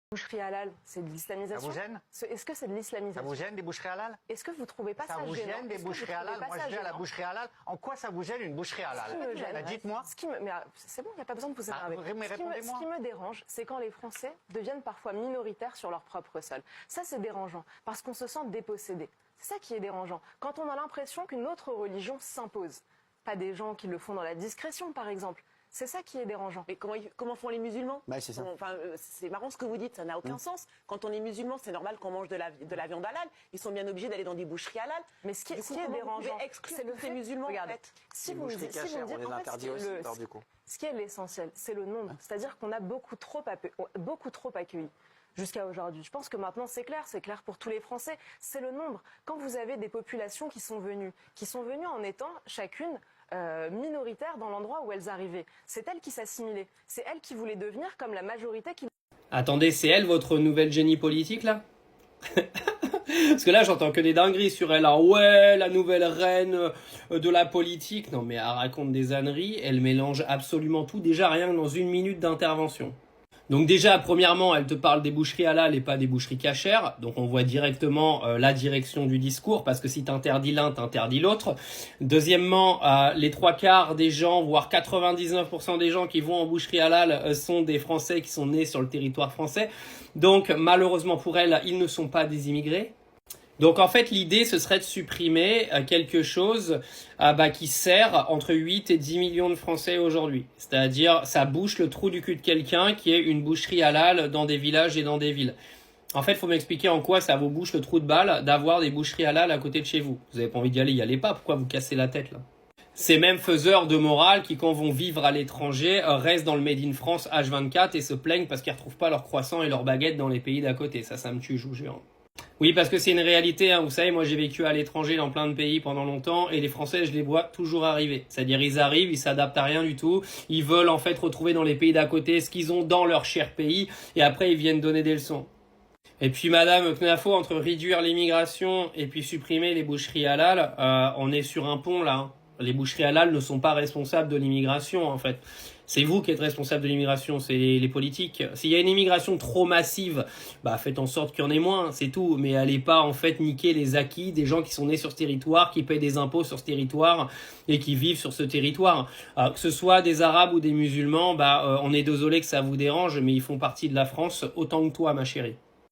Boucherie halal, c'est de l'islamisation. Ça vous gêne? Est-ce que c'est de l'islamisation? Ça vous gêne des boucheries halal? Est-ce que vous trouvez pas ça gênant? Ça vous gêne des boucheries halal? Moi je vais à la boucherie halal. En quoi ça vous gêne une boucherie halal? Dites-moi. C'est bon, il n'y a pas besoin de vous énerver. Ce qui me dérange, c'est quand les Français deviennent parfois minoritaires sur leur propre sol. Ça, c'est dérangeant, parce qu'on se sent dépossédé. C'est ça qui est dérangeant. Quand on a l'impression qu'une autre religion s'impose. Pas des gens qui le font dans la discrétion, par exemple. C'est ça qui est dérangeant. Mais comment font les musulmans? C'est ça. C'est marrant ce que vous dites, ça n'a aucun sens. Quand on est musulman, c'est normal qu'on mange de la viande halal. Ils sont bien obligés d'aller dans des boucheries halal. Mais ce qui est dérangeant, c'est le fait musulman. Regarde, en fait. si vous me dites, ce qui est l'essentiel, c'est le nombre. C'est-à-dire qu'on a beaucoup trop accueilli. Jusqu'à aujourd'hui. Je pense que maintenant c'est clair pour tous les Français, c'est le nombre. Quand vous avez des populations qui sont venues en étant chacune minoritaires dans l'endroit où elles arrivaient, c'est elles qui s'assimilaient, c'est elles qui voulaient devenir comme la majorité qui... Attendez, c'est elle votre nouvelle génie politique là? Parce que là j'entends que des dingueries sur elle, alors ouais, la nouvelle reine de la politique. Non mais elle raconte des âneries, elle mélange absolument tout, déjà rien que dans 1 minute d'intervention. Donc déjà, premièrement, elle te parle des boucheries halal et pas des boucheries cachères. Donc on voit directement la direction du discours, parce que si t'interdis l'un, t'interdis l'autre. Deuxièmement, les 3/4 des gens, voire 99% des gens qui vont en boucherie halal sont des Français qui sont nés sur le territoire français. Donc malheureusement pour elle, ils ne sont pas des immigrés. Donc en fait l'idée ce serait de supprimer quelque chose qui sert entre 8 et 10 millions de Français aujourd'hui. C'est-à-dire ça bouche le trou du cul de quelqu'un qui est une boucherie halal dans des villages et dans des villes. En fait il faut m'expliquer en quoi ça vous bouche le trou de balle d'avoir des boucheries halal à côté de chez vous. Vous avez pas envie d'y aller, y allez pas, pourquoi vous cassez la tête là? Ces mêmes faiseurs de morale qui quand vont vivre à l'étranger restent dans le Made in France H24 et se plaignent parce qu'ils retrouvent pas leurs croissants et leurs baguettes dans les pays d'à côté. Ça me tue, je vous jure. Oui, parce que c'est une réalité, hein. Vous savez, moi j'ai vécu à l'étranger dans plein de pays pendant longtemps et les Français, je les vois toujours arriver. C'est-à-dire ils arrivent, ils s'adaptent à rien du tout, ils veulent en fait retrouver dans les pays d'à côté ce qu'ils ont dans leur cher pays et après ils viennent donner des leçons. Et puis Madame Knafo, entre réduire l'immigration et puis supprimer les boucheries halal, on est sur un pont là, hein. Les boucheries halal ne sont pas responsables de l'immigration en fait. C'est vous qui êtes responsable de l'immigration, c'est les politiques. S'il y a une immigration trop massive, faites en sorte qu'il y en ait moins, c'est tout. Mais allez pas en fait niquer les acquis des gens qui sont nés sur ce territoire, qui payent des impôts sur ce territoire et qui vivent sur ce territoire. Que ce soit des Arabes ou des musulmans, on est désolé que ça vous dérange, mais ils font partie de la France autant que toi, ma chérie.